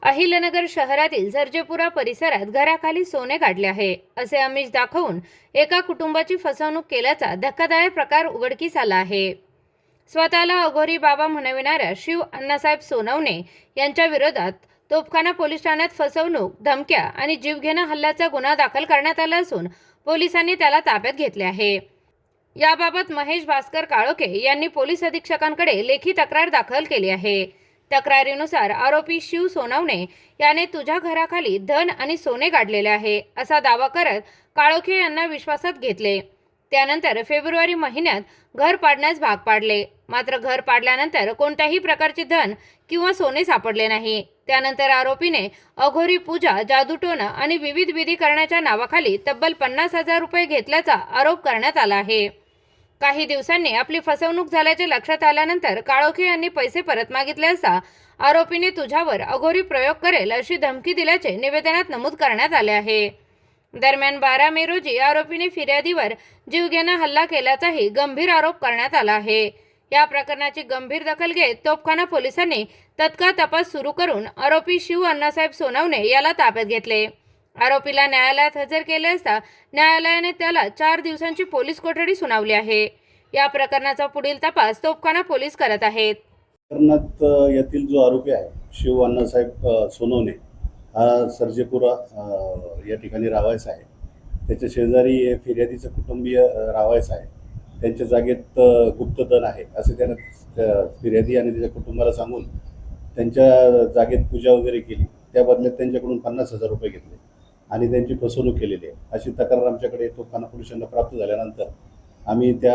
अहिल्यानगर शहरातील सर्जेपुरा परिसरात घराखाली सोने काढले आहे असे आमिष दाखवून एका कुटुंबाची फसवणूक केल्याचा धक्कादायक प्रकार उघडकीस आला आहे। स्वतःला अघोरी बाबा म्हणविणाऱ्या शिव अण्णासाहेब सोनवणे यांच्या विरोधात तोफखाना पोलीस ठाण्यात फसवणूक, धमक्या आणि जीवघेणा हल्ल्याचा गुन्हा दाखल करण्यात आला असून पोलिसांनी त्याला ताब्यात घेतले आहे। याबाबत महेश भास्कर काळोखे यांनी पोलीस अधीक्षकांकडे लेखी तक्रार दाखल केली आहे। तक्रारीनुसार आरोपी शिव सोनवणे याने तुझ्या घराखाली धन आणि सोने काढलेले आहे असा दावा करत काळोखे यांना विश्वासात घेतले। त्यानंतर फेब्रुवारी महिन्यात घर पाडण्यास भाग पाडले, मात्र घर पाडल्यानंतर कोणत्याही प्रकारचे धन किंवा सोने सापडले नाही। त्यानंतर आरोपीने अघोरी पूजा, जादूटोणा आणि विविध विधी करण्याच्या नावाखाली तब्बल 50,000 रुपये घेतल्याचा आरोप करण्यात आला आहे। काही दिवसांनी आपली फसवणूक झाल्याचे लक्षात आल्यानंतर काळोखे यांनी पैसे परत मागितले असता आरोपीने तुझ्यावर अघोरी प्रयोग करेल अशी धमकी दिल्याचे निवेदनात नमूद करण्यात आले आहे। दरम्यान 12 मे रोजी आरोपीने फिर्यादीवर जीवघेणा हल्ला केल्याचाही गंभीर आरोप करण्यात आला आहे। या प्रकरणाची गंभीर दखल घेत तोफखाना पोलिसांनी तत्काळ तपास सुरू करून आरोपी शिव अण्णासाहेब सोनवणे याला ताब्यात घेतले। आरोपीला न्यायालयात हजर केले असता न्यायालयाने त्याला 4 दिवसांची पोलीस कोठडी सुनावली आहे। या प्रकरणाचा पुढील तपास तोफखाना पोलीस करत आहेत। प्रकरणात यातील जो आरोपी आहे शिव अण्णासाहेब सोनवणे हा सर्जेपुरा या ठिकाणी राहायचा आहे। त्याच्या शेजारी फिर्यादीचं कुटुंबीय राहायचं आहे। त्यांच्या जागेत गुप्तधन आहे असे त्यानं फिर्यादी आणि त्याच्या कुटुंबाला सांगून त्यांच्या जागेत पूजा वगैरे केली। त्या बदल्यात त्यांच्याकडून 50,000 रुपये घेतले आणि त्यांची फसवणूक केलेली आहे अशी तक्रार आमच्याकडे तोफखाना पोलिसांना प्राप्त झाल्यानंतर आम्ही त्या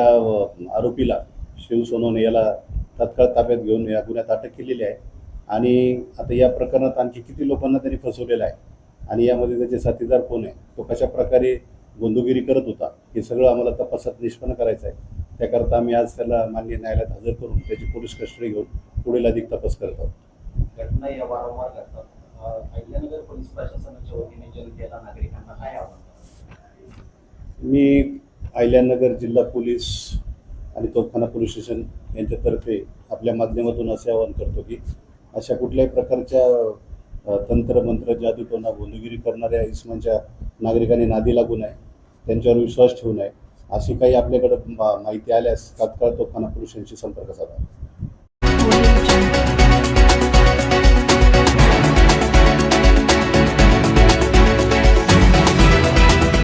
आरोपीला शिव सोनवणे याला तत्काळ ताब्यात घेऊन या गुन्ह्यात अटक केलेली आहे। आणि आता या प्रकरणात आणखी किती लोकांना त्यांनी फसवलेलं आहे आणि यामध्ये त्याचे साथीदार कोण आहे, तो कशा प्रकारे गुंडगिरी करत होता, हे सगळं आम्हाला तपासात निष्पन्न करायचं आहे। त्याकरता आम्ही आज त्याला माननीय न्यायालयात हजर करून त्याची पोलीस कस्टडी घेऊन पुढील अधिक तपास करत आहोत। घटना या वारंवार घडतात। अहिल्यानगर पोलीस प्रशासनाच्या वतीने जनतेला, नागरिकांना काय आवाहन? मी अहिल्यानगर जिल्हा पोलीस आणि तोफखाना पोलीस स्टेशन यांच्यातर्फे आपल्या माध्यमातून असे आवाहन करतो की अशा कुठल्याही प्रकारच्या तंत्रमंत्र, जादूटोणा, गुंडगिरी करणाऱ्या इसमांच्या नागरिकांनी नादी लागू नये, त्यांच्यावर विश्वास ठेवू नये। अशी काही आपल्याकडे माहिती आल्यास तात्काळ तोफखाना पोलीस स्टेशनशी संपर्क साधा।